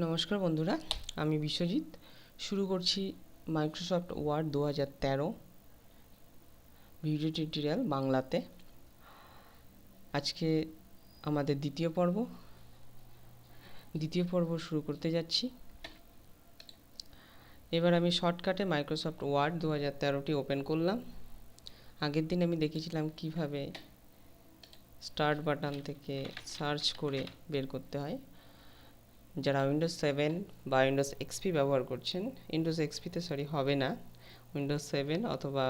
নমস্কার বন্ধুরা, আমি বিশ্বজিৎ। শুরু করছি মাইক্রোসফট ওয়ার্ড 2013 ভিডিও টিউটোরিয়াল বাংলাতে। আজকে আমাদের দ্বিতীয় পর্ব শুরু করতে যাচ্ছি। এবার আমি শর্টকাটে মাইক্রোসফট ওয়ার্ড 2013টি ওপেন করলাম। আগের দিন আমি দেখিয়েছিলাম কিভাবে স্টার্ট বাটন থেকে সার্চ করে বের করতে হয়। যারা উইন্ডোজ 7 বা উইন্ডোজ এক্সপি ব্যবহার করছেন, উইন্ডোজ এক্সপিতে হবে না, উইন্ডোজ 7 অথবা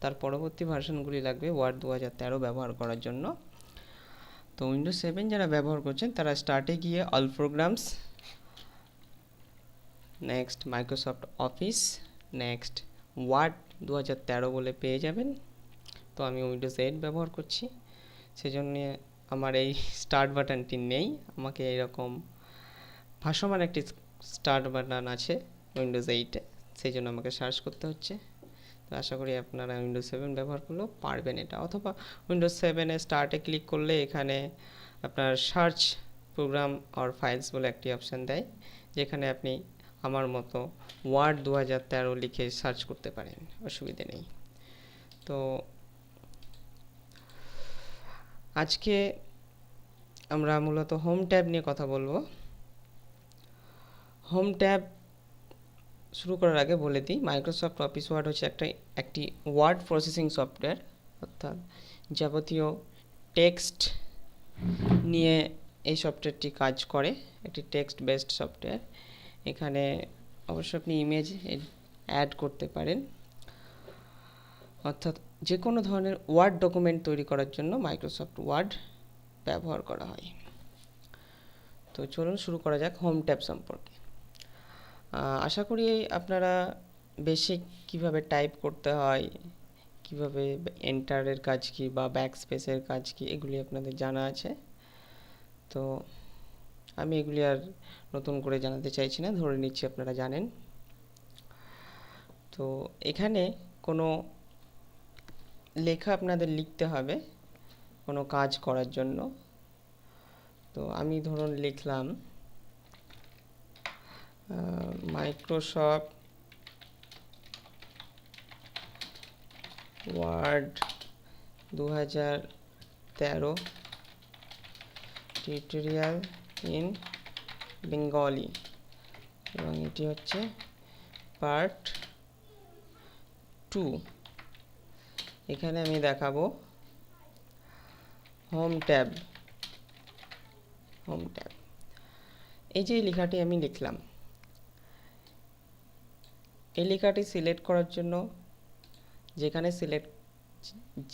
তার পরবর্তী ভার্সনগুলি লাগবে ওয়ার্ড 2013 ব্যবহার করার জন্য। তো উইন্ডোজ 7 যারা ব্যবহার করছেন তারা স্টার্টে গিয়ে all programs, next Microsoft Office, next Word 2013 বলে পেয়ে যাবেন। তো আমি উইন্ডোজ 8 ব্যবহার করছি, সেজন্য আমার এই স্টার্ট বাটনটি নেই। আমাকে এরকম ভাসমান একটি স্টার্ট বাটন আছে উইন্ডোজ 8-এ, সেই জন্য আমাকে সার্চ করতে হচ্ছে। তো আশা করি আপনারা উইন্ডোজ 7 ব্যবহার করলেও পারবেন এটা, অথবা উইন্ডোজ 7-এ স্টার্টে ক্লিক করলে এখানে আপনার সার্চ প্রোগ্রাম অর ফাইলস বলে একটি অপশান দেয়, যেখানে আপনি আমার মতো ওয়ার্ড 2013 লিখে সার্চ করতে পারেন, অসুবিধে নেই। তো আজকে আমরা মূলত হোম ট্যাব নিয়ে কথা বলবো। হোম ট্যাব শুরু করার আগে বলে দিই, মাইক্রোসফট অফিস ওয়ার্ড হচ্ছে একটি ওয়ার্ড প্রসেসিং সফটওয়্যার, অর্থাৎ যাবতীয় টেক্সট নিয়ে এই সফটওয়্যারটি কাজ করে। একটি টেক্সট বেসড সফটওয়্যার। এখানে অবশ্য আপনি ইমেজ অ্যাড করতে পারেন, অর্থাৎ যে কোনো ধরনের ওয়ার্ড ডকুমেন্ট তৈরি করার জন্য মাইক্রোসফট ওয়ার্ড ব্যবহার করা হয়। তো চলুন শুরু করা যাক হোম ট্যাব সম্পর্কে। আশা করি আপনারা বেসিক কিভাবে টাইপ করতে হয়, কিভাবে এন্টারের কাজ কি বা ব্যাক স্পেসের কাজ কি, এগুলি আপনাদের জানা আছে। তো আমি এগুলি আর নতুন করে জানাতে চাইছি না, ধরে নিচ্ছি আপনারা জানেন। তো এখানে কোনো লেখা আপনাদের লিখতে হবে কোনো কাজ করার জন্য। তো আমি ধরুন লিখলাম Microsoft Word 2013 tutorial in Bengali, এবং এটি হচ্ছে পার্ট 2। এখানে আমি দেখাবো হোম ট্যাব। এই যে লেখাটি আমি লিখলাম, এই লেখাটি সিলেক্ট করার জন্য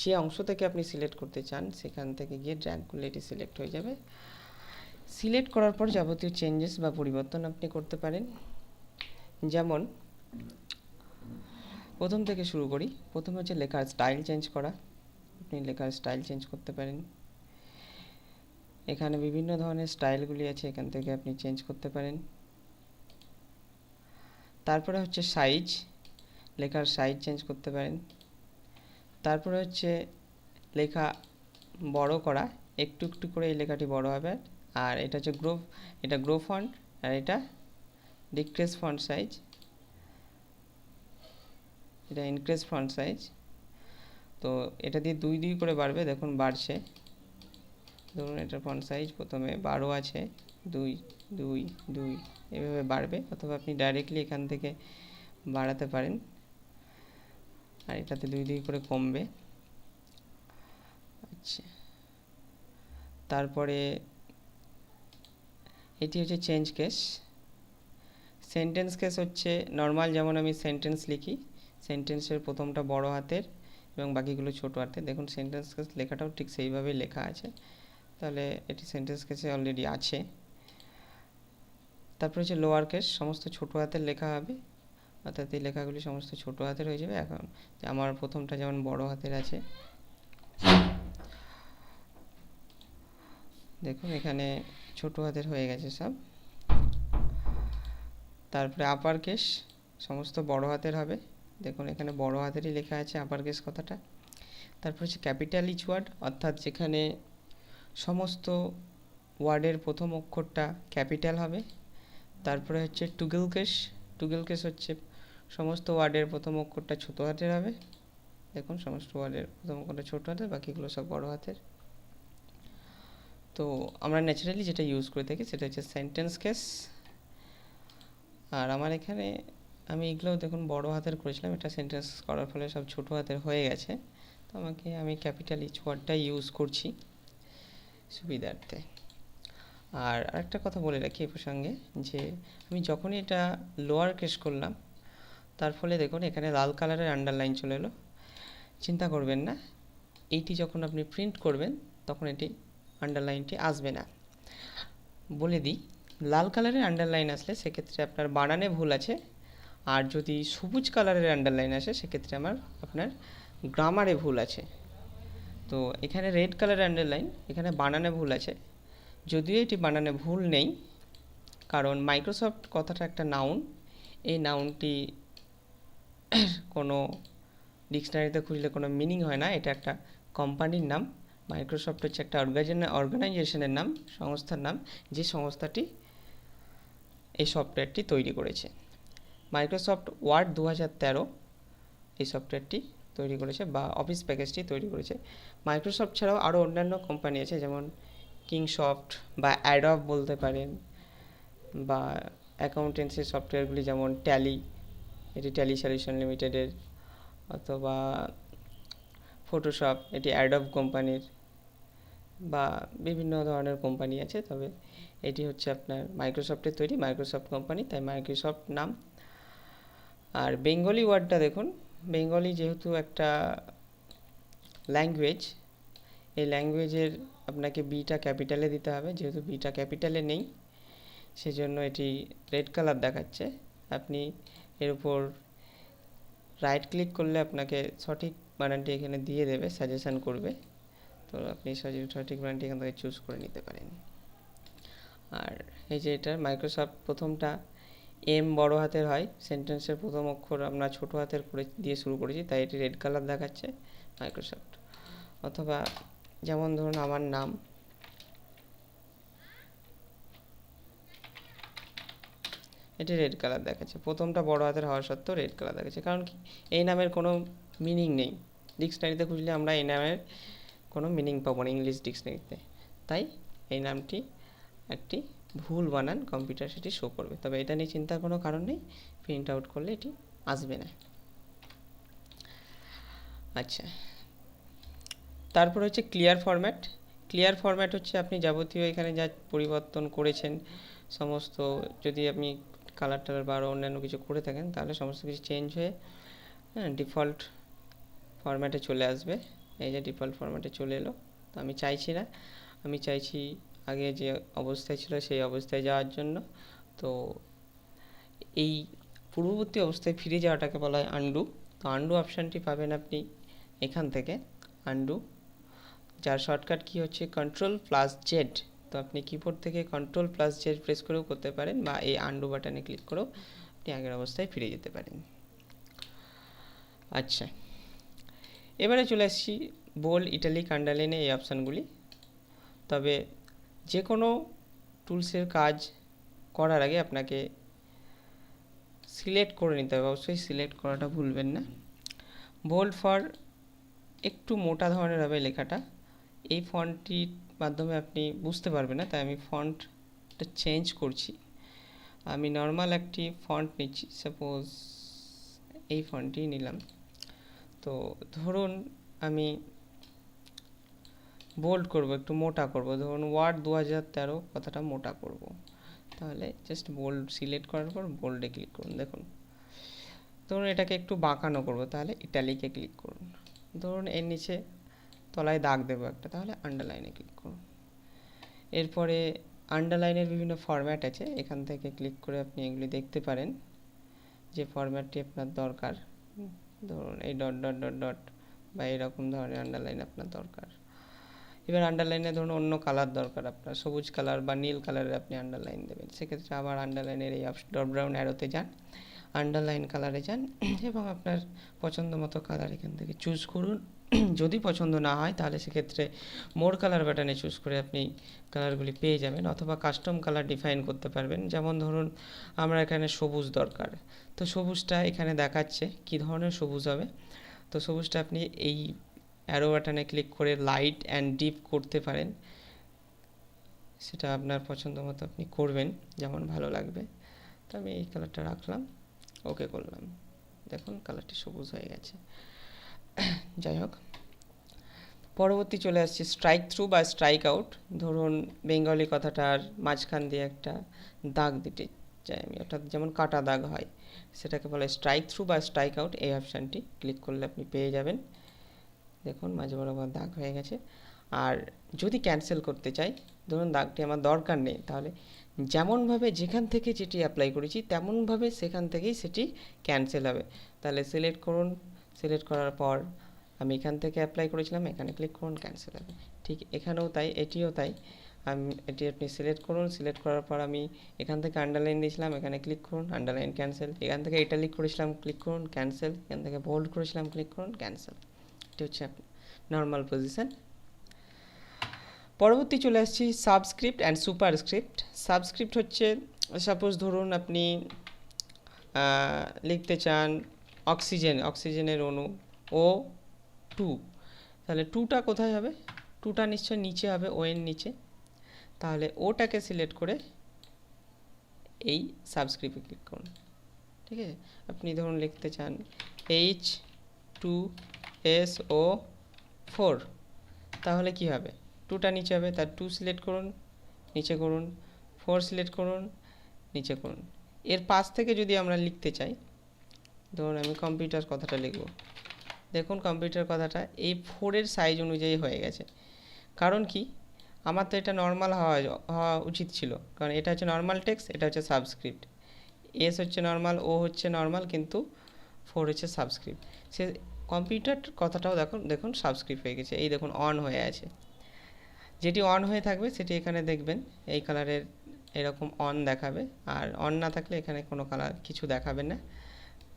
যে অংশ থেকে আপনি সিলেক্ট করতে চান সেখান থেকে গিয়ে ড্র্যাগ করলে এটি সিলেক্ট হয়ে যাবে। সিলেক্ট করার পর যাবতীয় চেঞ্জেস বা পরিবর্তন আপনি করতে পারেন। যেমন প্রথম থেকে শুরু করি। প্রথম হচ্ছে লেখার স্টাইল চেঞ্জ করা। আপনি লেখার স্টাইল চেঞ্জ করতে পারেন। এখানে বিভিন্ন ধরনের স্টাইলগুলি আছে, এখান থেকে আপনি চেঞ্জ করতে পারেন। তারপরে হচ্ছে সাইজ, লেখার সাইজ চেঞ্জ করতে পারেন। তারপরে হচ্ছে লেখা বড় করা, একটু একটু করে এই লেখাটি বড় হবে। আর এটা হচ্ছে গ্রো ফন্ট, আর এটা ডিক্রিজ ফন্ট সাইজ, এটা ইনক্রিজ ফন্ট সাইজ। তো এটা দিয়ে দুই দুই করে বাড়বে, দেখুন বাড়ছে। ধরুন এটার ফন্ট সাইজ প্রথমে 12 আছে, 2 2 2 এভাবে বাড়বে, অথবা আপনি ডাইরেক্টলি এখান থেকে বাড়াতে পারেন। আর এটাতে দুই দুই করে কমবে। আচ্ছা, তারপরে এটি হচ্ছে চেঞ্জ কেস। সেন্টেন্স কেস হচ্ছে নর্মাল, যেমন আমি সেন্টেন্স লিখি, সেন্টেন্সের প্রথমটা বড় হাতের এবং বাকিগুলো ছোট হাতের। দেখুন সেন্টেন্স কেস লেখাটাও ঠিক সেইভাবেই লেখা আছে, তাহলে এটি সেন্টেন্স কেসে অলরেডি আছে। তারপর হচ্ছে লোয়ার কেস, সমস্ত ছোট হাতের লেখা হবে, অর্থাৎ এই লেখাগুলি সমস্ত ছোট হাতের হয়ে যাবে। এখন আমার প্রথমটা যেমন বড় হাতের আছে, দেখুন এখানে ছোট হাতের হয়ে গেছে সব। তারপরে আপার কেস, সমস্ত বড় হাতের হবে, দেখুন এখানে বড় হাতেরই লেখা আছে আপার কেস কথাটা। তারপর হচ্ছে ক্যাপিটাল ইচ ওয়ার্ড, অর্থাৎ যেখানে সমস্ত ওয়ার্ডের প্রথম অক্ষরটা ক্যাপিটাল হবে, তারপরে হচ্ছে টুগেল কেস। টুগেল কেস হচ্ছে সমস্ত ওয়ার্ডের প্রথম অক্ষরটা ছোট হাতের হবে। দেখুন সমস্ত ওয়ার্ডের প্রথম অক্ষরটা ছোট হাতের, বাকিগুলো সব বড় হাতের। তো আমরা ন্যাচারালি যেটা ইউজ করে থাকি সেটা হচ্ছে সেন্টেন্স কেস। আর আমার এখানে আমি এগুলোও দেখুন বড় হাতের করেছিলাম, এটা সেন্টেন্স করার ফলে সব ছোট হাতের হয়ে গেছে। তো আমি ক্যাপিটাল ইচ ওয়ার্ডটা ইউজ করছি সুবিধার্থে। আর আরেকটা কথা বলে রাখি এই প্রসঙ্গে, যে আমি যখনই এটা লোয়ার কেস করলাম তার ফলে দেখুন এখানে লাল কালারের আন্ডারলাইন চলে এলো। চিন্তা করবেন না, এইটি যখন আপনি প্রিন্ট করবেন তখন এটি আন্ডারলাইনটি আসবে না। বলে দিই, লাল কালারের আন্ডারলাইন আসলে সেক্ষেত্রে আপনার বানানে ভুল আছে, আর যদি সবুজ কালারের আন্ডারলাইন আসে সেক্ষেত্রে আপনার গ্রামারে ভুল আছে। তো এখানে রেড কালারের আন্ডারলাইন, এখানে বানানে ভুল আছে, যদিও এটি বানানে ভুল নেই, কারণ মাইক্রোসফট কথাটা একটা নাউন। এই নাউনটি কোনো ডিকশনারিতে খুঁজলে কোনো মিনিং হয় না, এটা একটা কোম্পানির নাম। মাইক্রোসফট হচ্ছে একটা অর্গানাইজেশনের নাম, সংস্থার নাম, যে সংস্থাটি এই সফটওয়্যারটি তৈরি করেছে। মাইক্রোসফট ওয়ার্ড 2013 এই সফটওয়্যারটি তৈরি করেছে, বা অফিস প্যাকেজটি তৈরি করেছে। মাইক্রোসফট ছাড়াও আরও অন্যান্য কোম্পানি আছে, যেমন কিংসফট বা অ্যাডব বলতে পারেন, বা অ্যাকাউন্টেন্সি সফটওয়্যারগুলি যেমন ট্যালি, এটি ট্যালি সলিউশন লিমিটেডের, অথবা ফটোশপ, এটি অ্যাডব কোম্পানির, বা বিভিন্ন ধরনের কোম্পানি আছে। তবে এটি হচ্ছে আপনার মাইক্রোসফটের তৈরি, মাইক্রোসফট কোম্পানি, তাই মাইক্রোসফট নাম। আর বেঙ্গলি ওয়ার্ডটা দেখুন, বেঙ্গলি যেহেতু একটা ল্যাঙ্গুয়েজ, এই ল্যাঙ্গুয়েজের আপনাকে বিটা ক্যাপিটালে দিতে হবে, যেহেতু বিটা ক্যাপিটালে নেই সেজন্য এটি রেড কালার দেখাচ্ছে। আপনি এর উপর রাইট ক্লিক করলে আপনাকে সঠিক বানানটি এখানে দিয়ে দেবে, সাজেশান করবে, তো আপনি সঠিক বানানটি এখান থেকে চুজ করে নিতে পারেন। আর এই যে এটা মাইক্রোসফট প্রথমটা এম বড় হাতের হয়, সেন্টেন্সের প্রথম অক্ষর আমরা ছোট হাতের করে দিয়ে শুরু করেছি, তাই এটি রেড কালার দেখাচ্ছে মাইক্রোসফট। অথবা যেমন ধরুন আমার নাম, এটি রেড কালার দেখাচ্ছে, প্রথমটা বড় হাতের হওয়া সত্ত্বেও রেড কালার দেখাচ্ছে। কারণ কি, এই নামের কোনো মিনিং নেই, ডিকশনারিতে খুঁজলে আমরা এই নামের কোনো মিনিং পাবো না ইংলিশ ডিকশনারিতে, তাই এই নামটি একটি ভুল বানান, কম্পিউটার সেটি শো করবে। তবে এটা নিয়ে চিন্তার কোনো কারণ নেই, প্রিন্ট আউট করলে এটি আসবে না। আচ্ছা, তারপর হচ্ছে ক্লিয়ার ফরম্যাট। ক্লিয়ার ফরম্যাট হচ্ছে আপনি যাবতীয় এখানে যা পরিবর্তন করেছেন সমস্ত, যদি আপনি কালার টালার বা অন্যান্য কিছু করে থাকেন তাহলে সমস্ত কিছু চেঞ্জ হয়ে ডিফল্ট ফরম্যাটে চলে আসবে। এই যে ডিফল্ট ফরম্যাটে চলে এলো। তো আমি চাইছি না, আমি চাইছি আগে যে অবস্থায় ছিল সেই অবস্থায় যাওয়ার জন্য। তো এই পূর্ববর্তী অবস্থায় ফিরে যাওয়াটাকে বলা হয় আনডু। তো আনডু অপশানটি পাবেন আপনি এখান থেকে, আনডু, যার শর্টকাট কি হচ্ছে Ctrl+Z। তো আপনি কিবোর্ড থেকে Ctrl+Z প্রেস করেও করতে পারেন, বা এই আনডু বাটনে ক্লিক করেও আপনি আগের অবস্থায় ফিরে যেতে পারেন। আচ্ছা, এবারে চলে আসছি বোল্ড, ইটালিক, আন্ডারলাইনে এই অপশানগুলি। তবে যে কোনো টুলসের কাজ করার আগে আপনাকে সিলেক্ট করে নিতে হবে, অবশ্যই সিলেক্ট করাটা ভুলবেন না। বোল্ড ফর একটু মোটা ধরনের হবে লেখাটা, এই ফন্টটির মাধ্যমে আপনি বুঝতে পারবেন না, তাই আমি ফন্টটা চেঞ্জ করছি। আমি নর্মাল একটি ফন্ট নিচ্ছি, সাপোজ এই ফন্টটি নিলাম। তো ধরুন আমি বোল্ড করব, একটু মোটা করব, ধরুন ওয়ার্ড 2013 কথাটা মোটা করব, তাহলে জাস্ট বোল্ড সিলেক্ট করার পর বোল্ডে ক্লিক করুন। দেখুন, ধরুন এটাকে একটু বাঁকানো করব, তাহলে ইটালিকে ক্লিক করুন। ধরুন এর নিচে তলায় দাগ দেবো একটা, তাহলে আন্ডারলাইনে ক্লিক করুন। এরপরে আন্ডারলাইনের বিভিন্ন ফরম্যাট আছে, এখান থেকে ক্লিক করে আপনি এগুলি দেখতে পারেন যে ফরম্যাটটি আপনার দরকার। ধরুন এই ডট ডট ডট ডট বা এরকম ধরনের আন্ডারলাইন আপনার দরকার। এবার আন্ডারলাইনে ধরুন অন্য কালার দরকার আপনার, সবুজ কালার বা নীল কালারের আপনি আন্ডারলাইন দেবেন, সেক্ষেত্রে আবার আন্ডারলাইনের এই ড্রপ ডাউন অ্যারোতে যান, আন্ডারলাইন কালারে যান এবং আপনার পছন্দ মতো কালার এখান থেকে চুজ করুন। যদি পছন্দ না হয় তাহলে সেক্ষেত্রে মোর কালার বাটনে চুজ করে আপনি কালারগুলি পেয়ে যাবেন, অথবা কাস্টম কালার ডিফাইন করতে পারবেন। যেমন ধরুন আমরা এখানে সবুজ দরকার, তো সবুজটা এখানে দেখাচ্ছে কী ধরনের সবুজ হবে। তো সবুজটা আপনি এই অ্যারো বাটনে ক্লিক করে লাইট অ্যান্ড ডিপ করতে পারেন, সেটা আপনার পছন্দ মতো আপনি করবেন, যেমন ভালো লাগবে। তো আমি এই কালারটা রাখলাম, ওকে করলাম, দেখুন কালারটি সবুজ হয়ে গেছে। যাই হোক, পরবর্তী চলে আসছে স্ট্রাইক থ্রু বা স্ট্রাইক আউট। ধরুন বেঙ্গলি কথাটার মাঝখান দিয়ে একটা দাগ দিতে চাই আমি, অর্থাৎ যেমন কাটা দাগ হয়, সেটাকে বলে স্ট্রাইক থ্রু বা স্ট্রাইক আউট। এই অপশানটি ক্লিক করলে আপনি পেয়ে যাবেন, দেখুন মাঝে বরাবর দাগ হয়ে গেছে। আর যদি ক্যান্সেল করতে চাই, ধরুন দাগটি আমার দরকার নেই, তাহলে যেমনভাবে যেখান থেকে যেটি অ্যাপ্লাই করেছি তেমনভাবে সেখান থেকেই সেটি ক্যান্সেল হবে। তাহলে সিলেক্ট করুন, সিলেক্ট করার পর আমি এখান থেকে অ্যাপ্লাই করেছিলাম, এখানে ক্লিক করুন, ক্যান্সেল হবে। ঠিক এখানেও তাই, এটিও তাই। এটি আপনি সিলেক্ট করুন, সিলেক্ট করার পর আমি এখান থেকে আন্ডারলাইন দিয়েছিলাম, এখানে ক্লিক করুন, আন্ডারলাইন ক্যান্সেল। এখান থেকে ইটালিক করেছিলাম, ক্লিক করুন, ক্যান্সেল। এখান থেকে বোল্ড করেছিলাম, ক্লিক করুন, ক্যান্সেল। এটি হচ্ছে নর্মাল পজিশন। পরবর্তী চলে আসছি সাবস্ক্রিপ্ট অ্যান্ড সুপারস্ক্রিপ্ট। সাবস্ক্রিপ্ট হচ্ছে, সাপোজ ধরুন আপনি লিখতে চান অক্সিজেনের অণু O2, তাহলে টুটা কোথায় হবে? টুটা নিশ্চয় নিচে হবে, ও এর নিচে। তাহলে ওটাকে সিলেক্ট করে এই সাবস্ক্রিপ্টে ক্লিক করুন, ঠিক আছে। আপনি ধরুন লিখতে চান H2SO4, তাহলে কি হবে? টুটা নিচে হবে, তার টু সিলেক্ট করুন, নিচে করুন, 4 সিলেক্ট করুন, নিচে করুন। এর পাশ থেকে যদি আমরা লিখতে চাই, ধরুন আমি কম্পিউটার কথাটা লিখব, দেখুন কম্পিউটার কথাটা এই 4-এর সাইজ অনুযায়ী হয়ে গেছে। কারণ কি, আমার তো এটা নর্মাল হওয়া উচিত ছিল, কারণ এটা হচ্ছে নর্মাল টেক্সট, এটা হচ্ছে সাবস্ক্রিপ্ট। এস হচ্ছে নর্মাল, ও হচ্ছে নর্মাল, কিন্তু 4 হচ্ছে সাবস্ক্রিপ্ট। সে কম্পিউটার কথাটাও দেখুন সাবস্ক্রিপ্ট হয়ে গেছে, এই দেখুন অন হয়ে আছে। যেটি অন হয়ে থাকবে সেটি এখানে দেখবেন এই কালারের এরকম অন দেখাবে, আর অন না থাকলে এখানে কোনো কালার কিছু দেখাবে না।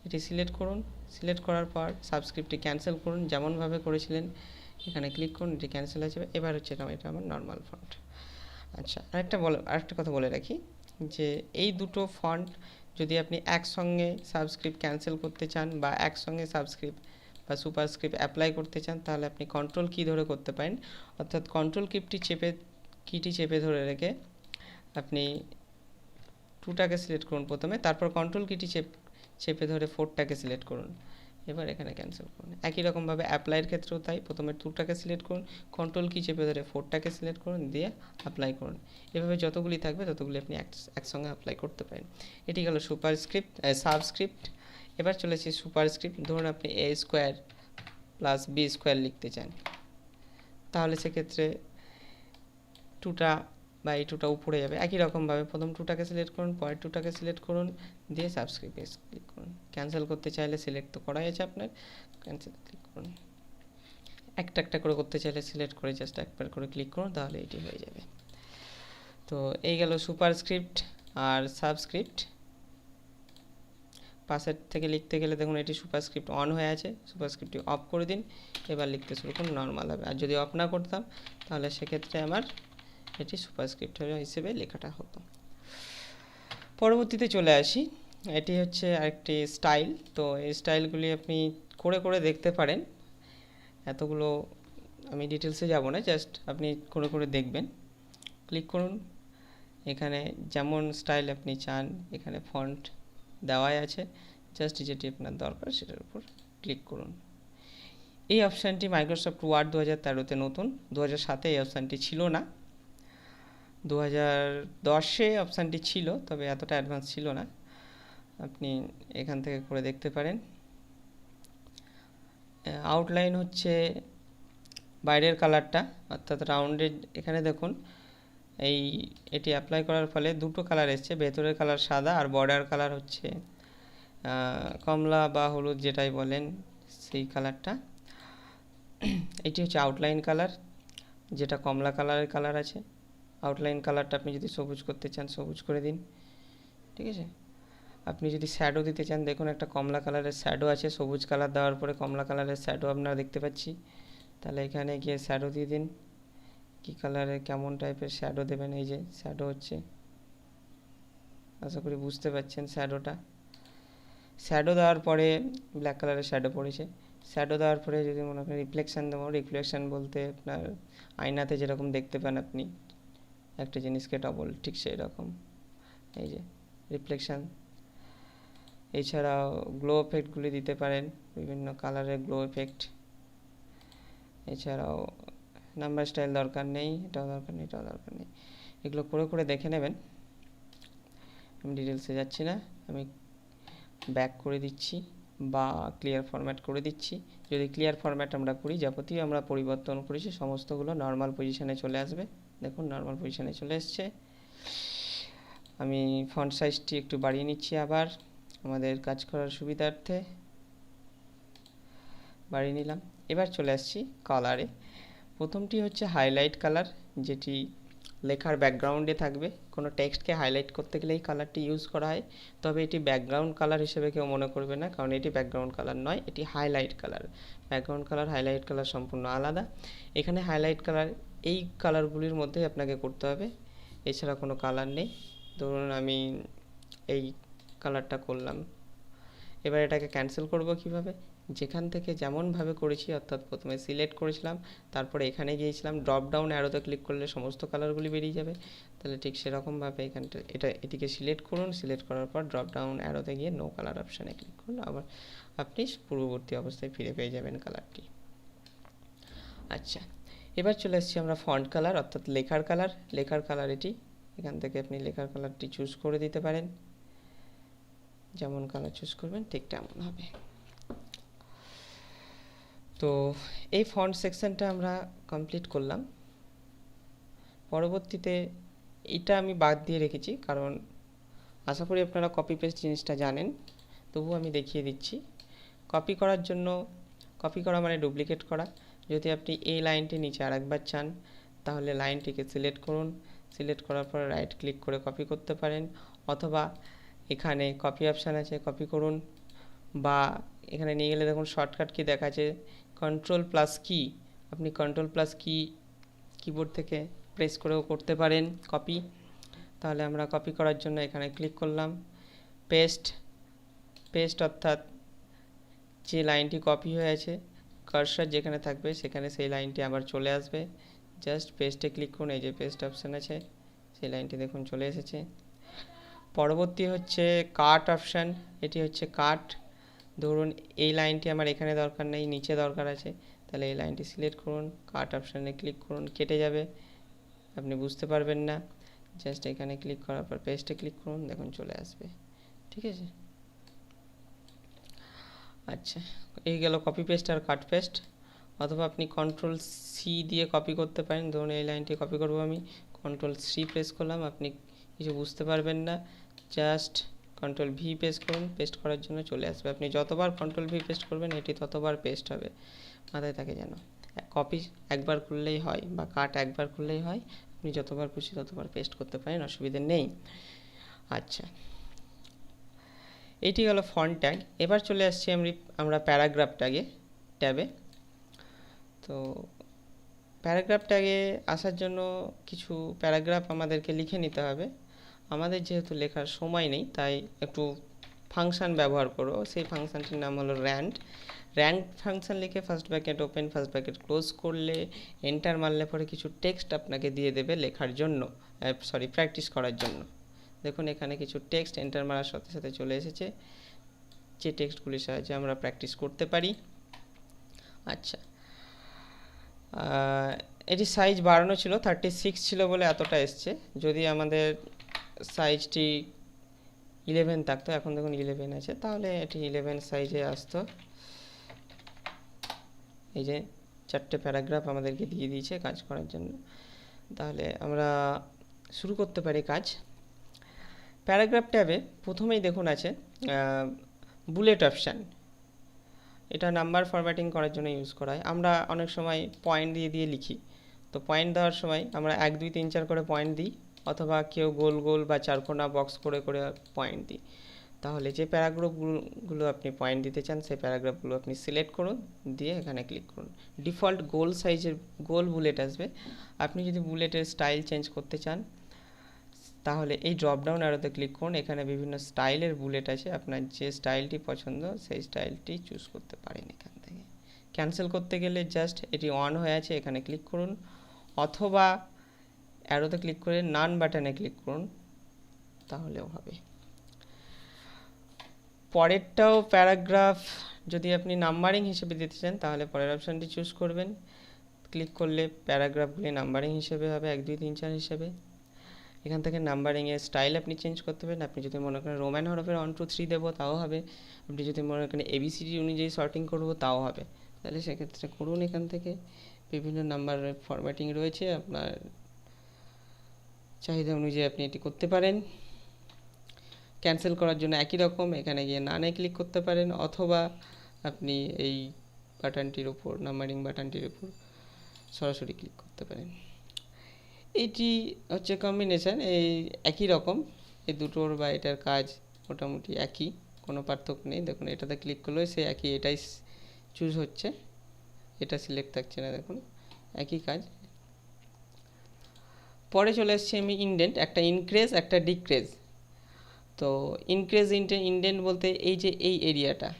এটি সিলেক্ট করুন, সিলেক্ট করার পর সাবস্ক্রিপ্টটি ক্যান্সেল করুন, যেমনভাবে করেছিলেন এখানে ক্লিক করুন, এটি ক্যান্সেল হয়ে যাবে। এবার হচ্ছে এটা আমার নর্মাল ফন্ট। আচ্ছা, আরেকটা কথা বলে রাখি, যে এই দুটো ফন্ট যদি আপনি একসঙ্গে সাবস্ক্রিপ্ট ক্যান্সেল করতে চান বা একসঙ্গে সাবস্ক্রিপ্ট বা সুপারস্ক্রিপ্ট অ্যাপ্লাই করতে চান, তাহলে আপনি কন্ট্রোল কি ধরে করতে পারেন, অর্থাৎ কন্ট্রোল কিটি চেপে ধরে রেখে আপনি টুটাকে সিলেক্ট করুন প্রথমে, তারপর কন্ট্রোল কিটি চেপে ধরে 4টাকে সিলেক্ট করুন, এবার এখানে ক্যান্সেল করুন। একই রকমভাবে অ্যাপ্লাইয়ের ক্ষেত্রেও তাই, প্রথমে টুটাকে সিলেক্ট করুন, কন্ট্রোল কি চেপে ধরে 4টাকে সিলেক্ট করুন, দিয়ে অ্যাপ্লাই করুন। এভাবে যতগুলি থাকবে ততগুলি আপনি একসঙ্গে অ্যাপ্লাই করতে পারেন। এটি গেল সাবস্ক্রিপ্ট। এবার চলেছি সুপারস্ক্রিপ্ট। ধরুন আপনি A² + B² লিখতে চান, তাহলে সেক্ষেত্রে টুটা বা এই টুটা উপরে যাবে। একই রকমভাবে প্রথম টুটাকে সিলেক্ট করুন, পরের টুটাকে সিলেক্ট করুন, দিয়ে সাবস্ক্রিপ্টে ক্লিক করুন। ক্যান্সেল করতে চাইলে সিলেক্ট তো করাই আছে আপনার, ক্যান্সেল ক্লিক করুন। একটা একটা করে করতে চাইলে সিলেক্ট করে জাস্ট একবার করে ক্লিক করুন, তাহলে এটি হয়ে যাবে। তো এই গেল সুপারস্ক্রিপ্ট আর সাবস্ক্রিপ্ট। পাশের থেকে লিখতে গেলে দেখুন এটি সুপারস্ক্রিপ্ট অন হয়ে আছে, সুপারস্ক্রিপ্টটি অফ করে দিন, এবার লিখতে শুরু করুন, নর্মাল হবে। আর যদি অফ না করতাম তাহলে সেক্ষেত্রে আমার এটি সুপারস্ক্রিপ্ট হিসেবে লেখাটা হতো। পরবর্তীতে চলে আসি, এটি হচ্ছে আরেকটি স্টাইল। তো এই স্টাইলগুলি আপনি করে করে দেখতে পারেন, এতগুলো আমি ডিটেলসে যাব না, জাস্ট আপনি করে করে দেখবেন। ক্লিক করুন, এখানে যেমন স্টাইল আপনি চান এখানে ফন্ট দেওয়াই আছে, জাস্ট যেটি আপনার দরকার সেটার উপর ক্লিক করুন। এই অপশানটি মাইক্রোসফট ওয়ার্ড 2013-তে নতুন, 2007-এ এই অপশানটি ছিল না। 2010-এ অপশানটি ছিল, তবে এতটা অ্যাডভান্স ছিল না। আপনি এখান থেকে করে দেখতে পারেন। আউটলাইন হচ্ছে বাইরের কালারটা, অর্থাৎ রাউন্ডেড। এখানে দেখুন এটি অ্যাপ্লাই করার ফলে দুটো কালার এসছে, ভেতরের কালার সাদা আর বর্ডার কালার হচ্ছে কমলা বা হলুদ যেটাই বলেন সেই কালারটা। এটি হচ্ছে আউটলাইন কালার, যেটা কমলা কালারের কালার আছে। আউটলাইন কালারটা আপনি যদি সবুজ করতে চান সবুজ করে দিন, ঠিক আছে। আপনি যদি শ্যাডো দিতে চান, দেখুন একটা কমলা কালারের শ্যাডো আছে, সবুজ কালার দেওয়ার পরে কমলা কালারের শ্যাডো আপনারা দেখতে পাচ্ছি। তাহলে এখানে গিয়ে শ্যাডো দিয়ে দিন, কী কালারের কেমন টাইপের শ্যাডো দেবেন। এই যে শ্যাডো হচ্ছে, আশা করি বুঝতে পারছেন শ্যাডোটা। শ্যাডো দেওয়ার পরে ব্ল্যাক কালারের শ্যাডো পড়েছে। শ্যাডো দেওয়ার পরে যদি মনে করেন রিফ্লেকশান দেবো, রিফ্লেকশান বলতে আপনার আয়নাতে যেরকম দেখতে পান আপনি একটা জিনিসকে ডবল, ঠিক সেই রকম। এই যে রিফ্লেকশান। এছাড়াও গ্লো এফেক্টগুলি দিতে পারেন, বিভিন্ন কালারের গ্লো এফেক্ট। এছাড়াও নাম্বার স্টাইল দরকার নেই, এটাও দরকার নেই, এটাও দরকার নেই। এগুলো করে করে দেখে নেবেন। আমি ডিটেলসে যাচ্ছি না, আমি ব্যাক করে দিচ্ছি বা ক্লিয়ার ফরম্যাট করে দিচ্ছি। যদি ক্লিয়ার ফরম্যাট আমরা করি, যাবতীয় আমরা পরিবর্তন করেছি সমস্তগুলো নর্মাল পজিশানে চলে আসবে। দেখুন নর্মাল পজিশানে চলে এসছে। আমি ফন্ট সাইজটি একটু বাড়িয়ে নিচ্ছি, আবার আমাদের কাজ করার সুবিধার্থে বাড়িয়ে নিলাম। এবার চলে আসছি কালারে। প্রথমটি হচ্ছে হাইলাইট কালার, যেটি লেখার ব্যাকগ্রাউন্ডে থাকবে। কোনো টেক্সটকে হাইলাইট করতে গেলে এই কালারটি ইউজ করা হয়, তবে এটি ব্যাকগ্রাউন্ড কালার হিসেবে কেউ মনে করবে না, কারণ এটি ব্যাকগ্রাউন্ড কালার নয়, এটি highlight colour. Background colour highlight colour সম্পূর্ণ আলাদা। এখানে হাইলাইট কালার এই কালারগুলির মধ্যে আপনাকে করতে হবে, এছাড়া কোনো কালার নেই। ধরুন আমি এই কালারটা করলাম, এবার এটাকে ক্যান্সেল করব কিভাবে? যেখান থেকে যেমনভাবে করেছি, অর্থাৎ প্রথমে সিলেক্ট করেছিলাম, তারপরে এখানে গিয়েছিলাম, ড্রপ ডাউন অ্যারোতে ক্লিক করলে সমস্ত কালারগুলি বেরিয়ে যাবে। তাহলে ঠিক সেরকমভাবে এখানটা এটিকে সিলেক্ট করুন, সিলেক্ট করার পর ড্রপ ডাউন অ্যারোতে গিয়ে নো কালার অপশানে ক্লিক করুন, আবার আপনি পূর্ববর্তী অবস্থায় ফিরে পেয়ে যাবেন কালারটি। আচ্ছা, এবার চলে এসেছি আমরা ফন্ট কালার, অর্থাৎ লেখার কালার। লেখার কালার এটি, এখান থেকে আপনি লেখার কালারটি চুজ করে দিতে পারেন। যেমন কালার চুজ করবেন ঠিক তেমন হবে। তো এই ফন্ট সেকশনটা আমরা কমপ্লিট করলাম। পরবর্তীতে এটা আমি বাদ দিয়ে রেখেছি, কারণ আশা করি আপনারা কপি পেস্ট জিনিসটা জানেন, তবুও আমি দেখিয়ে দিচ্ছি। কপি করার জন্য, কপি করা মানে ডুপ্লিকেট করা। যদি আপনি এই লাইনটি নিচে আরেকবার চান, তাহলে লাইনটিকে সিলেক্ট করুন, সিলেক্ট করার পর রাইট ক্লিক করে কপি করতে পারেন, অথবা এখানে কপি অপশান আছে, কপি করুন, বা এখানে নিয়ে গেলে দেখুন শর্টকাট কি দেখাচ্ছে, কন্ট্রোল প্লাস কি, আপনি কন্ট্রোল প্লাস কি কিবোর্ড থেকে প্রেস করেও করতে পারেন কপি। তাহলে আমরা কপি করার জন্য এখানে ক্লিক করলাম, পেস্ট। পেস্ট অর্থাৎ যে লাইনটি কপি হয়েছে কার্সর যেখানে থাকবে সেখানে সেই লাইনটি আবার চলে আসবে। জাস্ট পেস্টে ক্লিক করুন, এই যে পেস্ট অপশান আছে, সেই লাইনটি দেখুন চলে এসেছে। পরবর্তী হচ্ছে কাট অপশান, এটি হচ্ছে কাট। ধরুন এই লাইনটি আমার এখানে দরকার নেই, নিচে দরকার আছে, তাহলে এই লাইনটি সিলেক্ট করুন, কাট অপশানে ক্লিক করুন, কেটে যাবে, আপনি বুঝতে পারবেন না। জাস্ট এখানে ক্লিক করার পর পেস্টে ক্লিক করুন, দেখুন চলে আসবে, ঠিক আছে। আচ্ছা, এই গেল কপি পেস্ট আর কাট পেস্ট। অথবা আপনি কন্ট্রোল সি দিয়ে কপি করতে পারেন। ধরুন এই লাইনটি কপি করব আমি, কন্ট্রোল সি প্রেস করলাম, আপনি কিছু বুঝতে পারবেন না, জাস্ট কন্ট্রোল ভি পেস্ট করুন, পেস্ট করার জন্য চলে আসবে। আপনি যতবার কন্ট্রোল ভি পেস্ট করবেন এটি ততবার পেস্ট হবে, মাথায় থাকে যেন। কপি একবার করলেই হয় বা কাট একবার করলেই হয়, আপনি যতবার খুশি ততবার পেস্ট করতে পারেন, অসুবিধে নেই। আচ্ছা, এটি হলো ফন্ট ট্যাগ। এবার চলে আসছি আমরা প্যারাগ্রাফ ট্যাবে। তো প্যারাগ্রাফ ট্যাগে আসার জন্য কিছু প্যারাগ্রাফ আমাদেরকে লিখে নিতে হবে। আমাদের যেহেতু লেখার সময় নেই, তাই একটু ফাংশান ব্যবহার করব। সেই ফাংশানটির নাম হলো র্যান্ড। র্যান্ড ফাংশান লিখে first bracket open, first bracket close করলে, এন্টার মারলে পরে কিছু টেক্সট আপনাকে দিয়ে দেবে লেখার জন্য, প্র্যাকটিস করার জন্য। দেখুন এখানে কিছু টেক্সট এন্টার মারার সাথে সাথে চলে এসেছে, যে টেক্সটগুলির সাহায্যে আমরা প্র্যাকটিস করতে পারি। আচ্ছা, এটি সাইজ বাড়ানো ছিল, 36 ছিল বলে এতটা এসছে। যদি আমাদের সাইজটি 11 থাকতো, এখন দেখুন 11 আছে, তাহলে এটি 11 সাইজে আসতো। এই যে 4টে প্যারাগ্রাফ আমাদেরকে দিয়ে দিয়েছে কাজ করার জন্য। তাহলে আমরা শুরু করতে পারি কাজ। প্যারাগ্রাফ ট্যাবে প্রথমেই দেখুন আছে বুলেট অপশান। এটা নাম্বার ফরম্যাটিং করার জন্য ইউজ করা হয়। আমরা অনেক সময় পয়েন্ট দিয়ে দিয়ে লিখি, তো পয়েন্ট দেওয়ার সময় আমরা 1 2 3 4 করে পয়েন্ট দিই, অথবা কেউ গোল গোল বা চারকোনা বক্স করে করে পয়েন্ট দিই। তাহলে যে প্যারাগ্রাফগুলো আপনি পয়েন্ট দিতে চান সেই প্যারাগ্রাফগুলো আপনি সিলেক্ট করুন, দিয়ে এখানে ক্লিক করুন। ডিফল্ট গোল সাইজের গোল বুলেট আসবে। আপনি যদি বুলেটের স্টাইল চেঞ্জ করতে চান তাহলে এই ড্রপ ডাউন অ্যারোতে ক্লিক করুন, এখানে বিভিন্ন স্টাইলের বুলেট আছে, আপনার যে স্টাইলটি পছন্দ সেই স্টাইলটি চুজ করতে পারেন এখান থেকে। ক্যান্সেল করতে গেলে জাস্ট এটি অন হয়ে আছে এখানে ক্লিক করুন, অথবা অ্যারোতে ক্লিক করে নান বাটনে ক্লিক করুন, তাহলেও হবে। পরেরটাও প্যারাগ্রাফ যদি আপনি নাম্বারিং হিসেবে দিতে চান তাহলে পরের অপশানটি চুজ করবেন, ক্লিক করলে প্যারাগ্রাফগুলি নাম্বারিং হিসেবে হবে 1 2 3 4 হিসেবে। এখান থেকে নাম্বারিংয়ের স্টাইল আপনি চেঞ্জ করতে পারেন, আপনি যদি মনে করেন রোমান হরফের 1 2 3 দেবো তাও হবে, আপনি যদি মনে করেন ABCD অনুযায়ী সর্টিং করবো তাও হবে, তাহলে সেক্ষেত্রে করুন। এখান থেকে বিভিন্ন নাম্বারের ফরম্যাটিং রয়েছে, আপনার চাহিদা অনুযায়ী আপনি এটি করতে পারেন। ক্যান্সেল করার জন্য একই রকম এখানে গিয়ে নানে ক্লিক করতে পারেন, অথবা আপনি এই বাটনটির উপর নাম্বারিং বাটনটির উপর সরাসরি ক্লিক করতে পারেন। এটি হচ্ছে কম্বিনেশান, এই একই রকম, এই দুটোর বা এটার কাজ মোটামুটি একই, কোনো পার্থক্য নেই। দেখুন এটাতে ক্লিক করলেও সে একই, এটাই চুজ হচ্ছে, এটা সিলেক্ট থাকছে না, দেখুন একই কাজ। পরে চলে এসেছি আমি ইনডেন্ট, একটা ইনক্রেজ একটা ডিক্রেজ। তো ইনক্রেজ ইনডেন্ট বলতে এই যে এই এরিয়াটা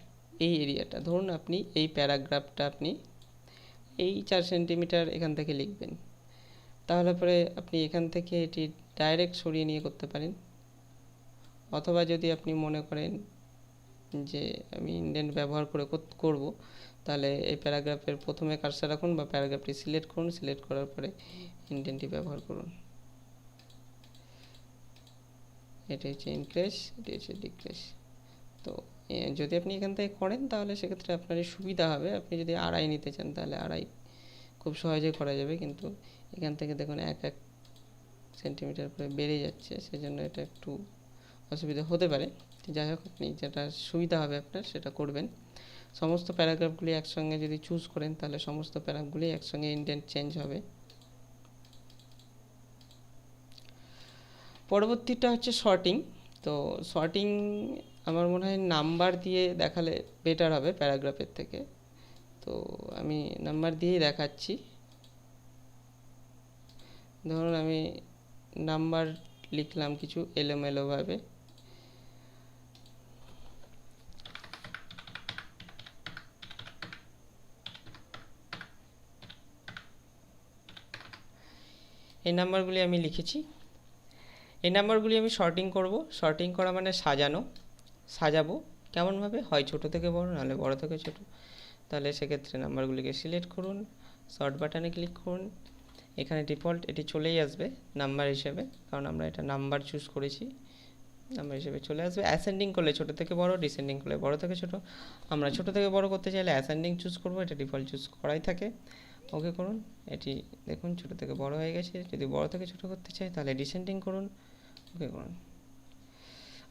ধরুন আপনি এই প্যারাগ্রাফটা আপনি এই 4 সেন্টিমিটার এখান থেকে লিখবেন, তাহলে পরে আপনি এখান থেকে এটি ডাইরেক্ট সরিয়ে নিয়ে করতে পারেন, অথবা যদি আপনি মনে করেন যে আমি ইনডেন্ট ব্যবহার করে করব, তাহলে এই প্যারাগ্রাফের প্রথমে কার্সর রাখুন বা প্যারাগ্রাফটি সিলেক্ট করুন, সিলেক্ট করার পরে ইনডেন্টটি ব্যবহার করুন। এটা হচ্ছে ইনক্রেজ, এটি হচ্ছে ডিক্রেজ। তো যদি আপনি এখান থেকে করেন তাহলে সেক্ষেত্রে আপনারই সুবিধা হবে। আপনি যদি আড়াই নিতে চান তাহলে আড়াই খুব সহজে করা যাবে, কিন্তু এখান থেকে দেখুন 1 সেন্টিমিটার করে বেড়ে যাচ্ছে, সেজন্য এটা একটু অসুবিধা হতে পারে। যাই হোক, আপনি যেটা সুবিধা হবে আপনার সেটা করবেন। সমস্ত প্যারাগ্রাফগুলি একসঙ্গে যদি চুজ করেন তাহলে সমস্ত প্যারাগ্রাফগুলি একসঙ্গে ইনডেন্ট চেঞ্জ হবে। পরবর্তীটা হচ্ছে শর্টিং। তো শর্টিং আমার মনে হয় নাম্বার দিয়ে দেখালে বেটার হবে প্যারাগ্রাফের থেকে, তো আমি নাম্বার দিয়েই দেখাচ্ছি। ধরুন আমি নাম্বার লিখলাম কিছু এলোমেলোভাবে, এই নাম্বারগুলি আমি লিখেছি। এই নাম্বারগুলি আমি শর্টিং করব। শর্টিং করা মানে সাজাবো কেমনভাবে, হয় ছোট থেকে বড়, নাহলে বড় থেকে ছোট। তাহলে সেক্ষেত্রে নাম্বারগুলিকে সিলেক্ট করুন, শর্ট বাটনে ক্লিক করুন, এখানে ডিফল্ট এটি চলেই আসবে নাম্বার হিসেবে, কারণ আমরা এটা নাম্বার চুজ করেছি, নাম্বার হিসেবে চলে আসবে। অ্যাসেন্ডিং করলে ছোট থেকে বড়, ডিসেন্ডিং করলে বড় থেকে ছোট। আমরা ছোট থেকে বড় করতে চাইলে অ্যাসেন্ডিং চুজ করব, এটা ডিফল্ট চুজ করাই থাকে। ওকে করুন, এটি দেখুন ছোট থেকে বড় হয়ে গেছে। যদি বড় থেকে ছোট করতে চাই তাহলে ডিসেন্ডিং করুন, ওকে করুন।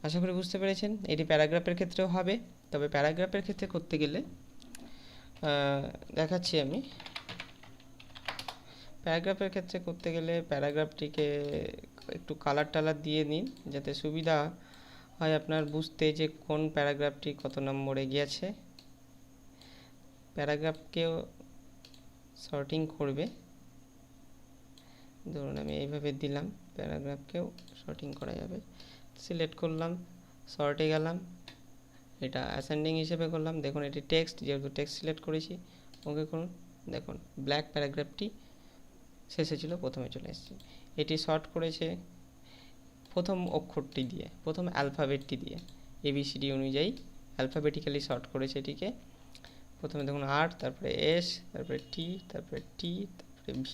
আশা করি বুঝতে পেরেছেন। এটি প্যারাগ্রাফের ক্ষেত্রেও হবে, তবে প্যারাগ্রাফের ক্ষেত্রে করতে গেলে দেখাচ্ছি আমি। প্যারাগ্রাফের ক্ষেত্রে করতে গেলে প্যারাগ্রাফটিকে একটু কালার টালার দিয়ে নিন, যাতে সুবিধা হয় আপনার বুঝতে যে কোন প্যারাগ্রাফটি কত নম্বরে গিয়েছে। প্যারাগ্রাফকেও সর্টিং করবে, ধরুন আমি এইভাবে দিলাম, প্যারাগ্রাফকেও সর্টিং করা যাবে। সিলেক্ট করলাম, সর্টে গেলাম, এটা অ্যাসেন্ডিং হিসেবে করলাম। দেখুন এটি টেক্সট, যেহেতু টেক্সট সিলেক্ট করেছি, ওকে করুন। দেখুন ব্ল্যাক প্যারাগ্রাফটি শেষে ছিল, প্রথমে চলে এসেছে। এটি শর্ট করেছে প্রথম অক্ষরটি দিয়ে, প্রথম অ্যালফাবেটটি দিয়ে, ABCD অনুযায়ী অ্যালফাবেটিক্যালি শর্ট করেছে এটিকে। প্রথমে দেখুন R, তারপরে S, তারপরে T, তারপরে T, তারপরে V,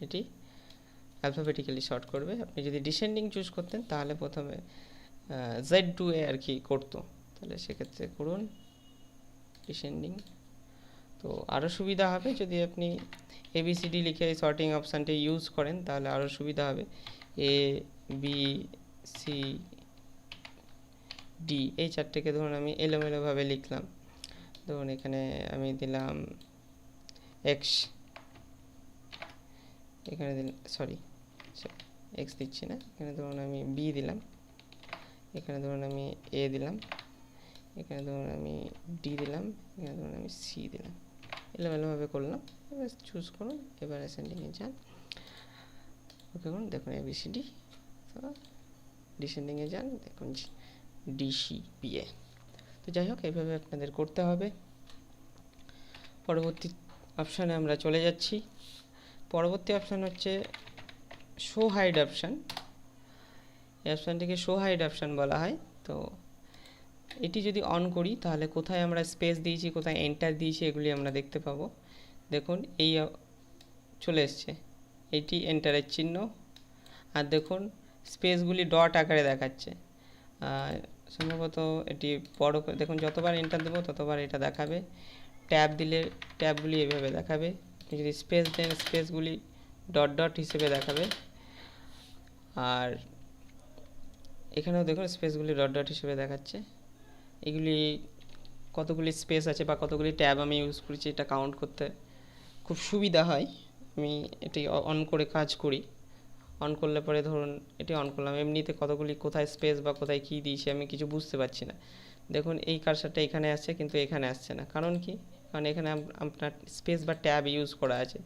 এটি অ্যালফাবেটিক্যালি শর্ট করবে। আপনি যদি ডিসেন্ডিং চুজ করতেন তাহলে প্রথমে Z2A আর কি করতো, তাহলে সেক্ষেত্রে করুন ডিসেন্ডিং। তো আরও সুবিধা হবে যদি আপনি ABCD লিখে এই শর্টিং অপশানটি ইউজ করেন, তাহলে আরও সুবিধা হবে। ABCD এই চারটেকে ধরুন আমি এলোমেলোভাবে লিখলাম, ধরুন এখানে আমি দিলাম X, এখানে দিলাম X দিচ্ছি না, এখানে ধরুন আমি B দিলাম, এখানে ধরুন আমি এ দিলাম, এখানে ধরুন আমি ডি দিলাম, এখানে ধরুন আমি সি দিলাম, এলোমেলোভাবে করলাম। এবার চুজ করুন, এবার অ্যাসেন্ডিংয়ে যান, ওকে করুন, দেখুন ABCD। তো ডিসেন্ডিংয়ে যান, দেখুন DCPA। তো যাই হোক, এইভাবে আপনাদের করতে হবে। পরবর্তী অপশানে আমরা চলে যাচ্ছি। পরবর্তী অপশান হচ্ছে শো হাইড অপশান। এই অপশানটিকে শো হাইড অপশান বলা হয়। তো এটি যদি অন করি তাহলে কোথায় আমরা স্পেস দিয়েছি, কোথায় এন্টার দিয়েছি, এগুলি আমরা দেখতে পাবো। দেখুন এই চলে এসছে, এইটি এন্টারের চিহ্ন। আর দেখুন স্পেসগুলি ডট আকারে দেখাচ্ছে। সম্ভবত এটি বড় করে দেখুন, যতবার এন্টার দেবো ততবার এটা দেখাবে। ট্যাব দিলে ট্যাবগুলি এভাবে দেখাবে। আপনি যদি স্পেস দেন স্পেসগুলি ডট ডট হিসেবে দেখাবে। আর এখানেও দেখুন স্পেসগুলি ডট ডট হিসেবে দেখাচ্ছে। এগুলি কতগুলি স্পেস আছে বা কতগুলি ট্যাব আমি ইউজ করেছি এটা কাউন্ট করতে খুব সুবিধা হয়। আমি এটি অন করে কাজ করি। অন করলে পরে ধরুন এটি অন করলাম, এমনিতে কতগুলি কোথায় স্পেস বা কোথায় কী দিয়েছি আমি কিছু বুঝতে পারছি না। দেখুন এই কার্সারটা এখানে আসছে কিন্তু এখানে আসছে না, কারণ কি? কারণ এখানে আপনার স্পেস বা ট্যাব ইউজ করা আছে।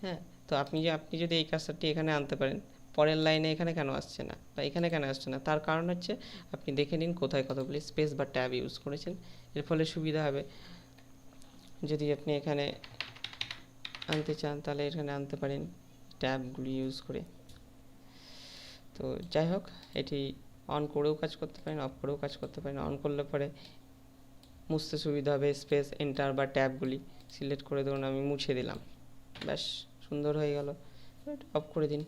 হ্যাঁ, তো আপনি যদি এই কার্সারটি এখানে আনতে পারেন, পরের লাইনে এখানে কেন আসছে না বা এখানে কেন আসছে না, তার কারণ হচ্ছে আপনি দেখে নিন কোথায় কতগুলি স্পেস বা ট্যাব ইউজ করেছেন। এর ফলে সুবিধা হবে। যদি আপনি এখানে আনতে চান তাহলে এখানে আনতে পারেন ট্যাবগুলি ইউজ করে। তো যাই হোক, এটি অন করেও কাজ করতে পারেন, অফ করেও কাজ করতে পারেন। অন করলে পরে মুছতে সুবিধা হবে, স্পেস এন্টার বা ট্যাবগুলি সিলেক্ট করে ধরুন আমি মুছে দিলাম, ব্যাস সুন্দর হয়ে গেল। অফ করে দিন।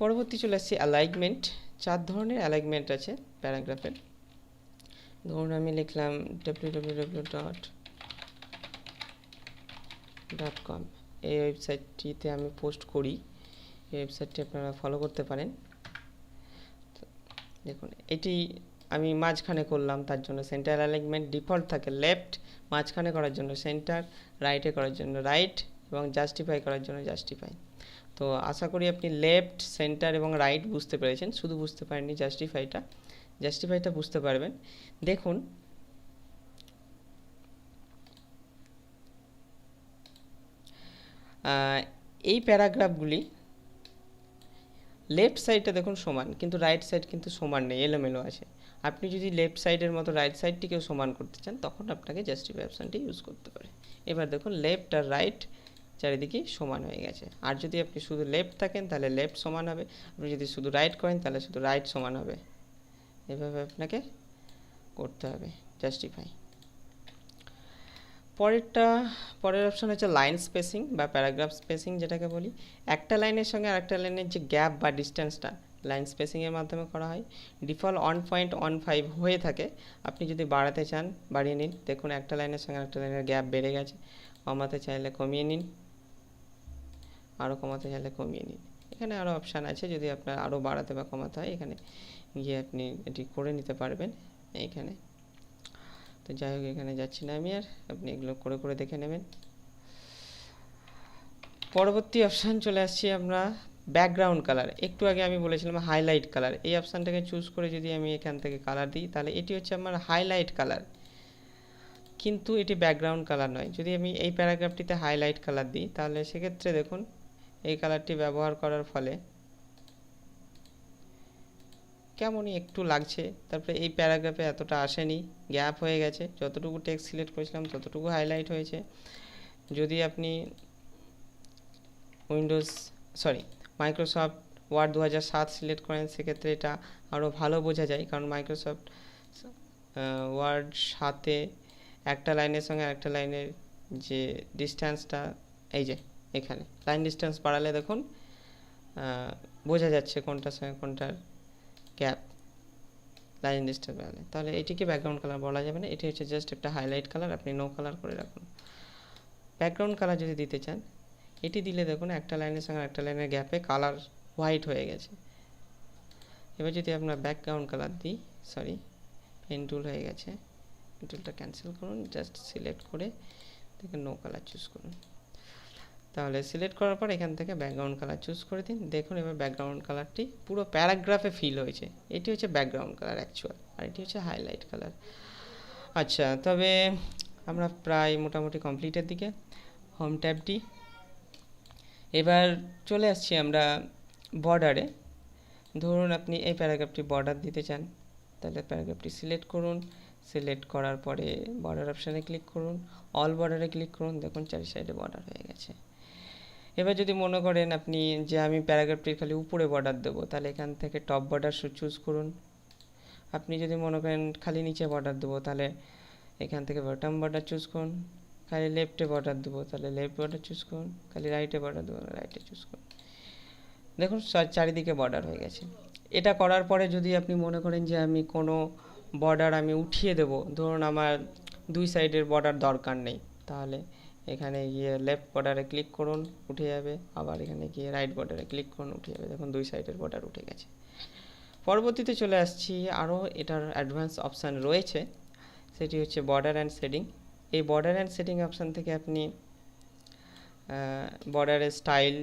পরবর্তী চলে আসছি অ্যালাইনমেন্ট। 4 ধরনের অ্যালাইনমেন্ট আছে প্যারাগ্রাফের। ধরুন আমি লিখলাম www.com, এই ওয়েবসাইটটিতে আমি পোস্ট করি। এই ওয়েবসাইটটি আপনারা ফলো করতে পারেন। দেখুন এটি আমি মাঝখানে করলাম, তার জন্য সেন্টার অ্যালাইনমেন্ট ডিফল্ট থাকে লেফট, মাঝখানে করার জন্য সেন্টার, রাইটে করার জন্য রাইট এবং জাস্টিফাই করার জন্য জাস্টিফাই। তো আশা করি আপনি লেফট, সেন্টার এবং রাইট বুঝতে পেরেছেন, শুধু বুঝতে পারেননি জাস্টিফাইটা বুঝতে পারবেন। দেখুন এই প্যারাগ্রাফগুলি লেফট সাইডটা দেখুন সমান, কিন্তু রাইট সাইড কিন্তু সমান নেই, এলোমেলো আছে। আপনি যদি লেফট সাইডের মতো রাইট সাইডটিকেও সমান করতে চান তখন আপনাকে জাস্টিফাই অপশানটি ইউজ করতে পারে। এবার দেখুন লেফট আর রাইট চারিদিকেই সমান হয়ে গেছে। আর যদি আপনি শুধু লেফট থাকেন তাহলে লেফট সমান হবে, আপনি যদি শুধু রাইট করেন তাহলে শুধু রাইট সমান হবে। এভাবে আপনাকে করতে হবে জাস্টিফাই। পরের অপশান হচ্ছে লাইন স্পেসিং বা প্যারাগ্রাফ স্পেসিং, যেটাকে বলি। একটা লাইনের সঙ্গে আরেকটা লাইনের যে গ্যাপ বা ডিস্টেন্সটা লাইন স্পেসিংয়ের মাধ্যমে করা হয়। ডিফল্ট 1.15 হয়ে থাকে, আপনি যদি বাড়াতে চান বাড়িয়ে নিন। দেখুন একটা লাইনের সঙ্গে আরেকটা লাইনের গ্যাপ বেড়ে গেছে, কমাতে চাইলে কমিয়ে নিন, আরও কমাতে চাইলে কমিয়ে নিন। এখানে আরও অপশান আছে, যদি আপনার আরও বাড়াতে বা কমাতে হয় এখানে গিয়ে আপনি এটি করে নিতে পারবেন এইখানে। তো যাই হোক, এখানে যাচ্ছি না আমি আর, আপনি এগুলো করে করে দেখে নেবেন। পরবর্তী অপশান চলে আসছি আমরা ব্যাকগ্রাউন্ড কালার। একটু আগে আমি বলেছিলাম হাইলাইট কালার, এই অপশানটাকে চুজ করে যদি আমি এখান থেকে কালার দিই তাহলে এটি হচ্ছে আমার হাইলাইট কালার, কিন্তু এটি ব্যাকগ্রাউন্ড কালার নয়। যদি আমি এই প্যারাগ্রাফটিতে হাইলাইট কালার দিই তাহলে সেক্ষেত্রে দেখুন এই কালারটি ব্যবহার করার ফলে কেমনই একটু লাগছে। তারপরে এই প্যারাগ্রাফে এতটা আসেনি, গ্যাপ হয়ে গেছে, যতটুকু টেক্সট সিলেক্ট করেছিলাম ততটুকু হাইলাইট হয়েছে। যদি আপনি মাইক্রোসফট ওয়ার্ড 2007 সিলেক্ট করেন সেক্ষেত্রে এটা আরও ভালো বোঝা যায়, কারণ মাইক্রোসফট ওয়ার্ড 7-এ একটা লাইনের সঙ্গে একটা লাইনের যে ডিস্ট্যান্সটা, এই যে এখানে লাইন ডিস্ট্যান্স বাড়ালে দেখুন বোঝা যাচ্ছে কোনটার সঙ্গে কোনটার গ্যাপ, লাইন ডিস্ট্যান্স বাড়ালে। তাহলে এটিকে ব্যাকগ্রাউন্ড কালার বলা যাবে না, এটি হচ্ছে জাস্ট একটা হাইলাইট কালার, আপনি নো কালার করে রাখুন। ব্যাকগ্রাউন্ড কালার যদি দিতে চান এটি দিলে দেখুন একটা লাইনের সঙ্গে একটা লাইনের গ্যাপে কালার হোয়াইট হয়ে গেছে। এবার যদি আপনার ব্যাকগ্রাউন্ড কালার দিই, পেন টুল হয়ে গেছে, পেন টুলটা ক্যান্সেল করুন, জাস্ট সিলেক্ট করে দেখুন নো কালার চুজ করুন। তাহলে সিলেক্ট করার পর এখান থেকে ব্যাকগ্রাউন্ড কালার চুজ করে দিন। দেখুন এবার ব্যাকগ্রাউন্ড কালারটি পুরো প্যারাগ্রাফে ফিল হয়েছে। এটি হচ্ছে ব্যাকগ্রাউন্ড কালার অ্যাকচুয়াল, আর এটি হচ্ছে হাইলাইট কালার। আচ্ছা, তবে আমরা প্রায় মোটামুটি কমপ্লিটের দিকে। হোম ট্যাবটি, এবার চলে আসছি আমরা বর্ডারে। ধরুন আপনি এই প্যারাগ্রাফটি বর্ডার দিতে চান, তাহলে প্যারাগ্রাফটি সিলেক্ট করুন। সিলেক্ট করার পরে বর্ডার অপশানে ক্লিক করুন, অল বর্ডারে ক্লিক করুন। দেখুন চারি সাইডে বর্ডার হয়ে গেছে। এবার যদি মনে করেন আপনি যে আমি প্যারাগ্রাফটির খালি উপরে বর্ডার দেবো, তাহলে এখান থেকে টপ বর্ডার চুজ করুন। আপনি যদি মনে করেন খালি নিচে বর্ডার দেবো, তাহলে এখান থেকে বটম বর্ডার চুজ করুন। খালি লেফটে বর্ডার দেবো, তাহলে লেফট বর্ডার চুজ করুন। খালি রাইটে বর্ডার দেবো, রাইটে চুজ করুন। দেখুন চারিদিকে বর্ডার হয়ে গেছে। এটা করার পরে যদি আপনি মনে করেন যে আমি কোনো বর্ডার আমি উঠিয়ে দেব, ধরুন আমার দুই সাইডের বর্ডার দরকার নেই, তাহলে এখানে গিয়ে লেফট বর্ডারে ক্লিক করুন, উঠে যাবে। আবার এখানে গিয়ে রাইট বর্ডারে ক্লিক করুন, উঠে যাবে। দেখুন দুই সাইডের বর্ডার উঠে গেছে। পরবর্তীতে চলে আসছি, আরও এটার অ্যাডভান্স অপশান রয়েছে, সেটি হচ্ছে বর্ডার অ্যান্ড শেডিং। এই বর্ডার অ্যান্ড শেডিং অপশান থেকে আপনি বর্ডারের স্টাইল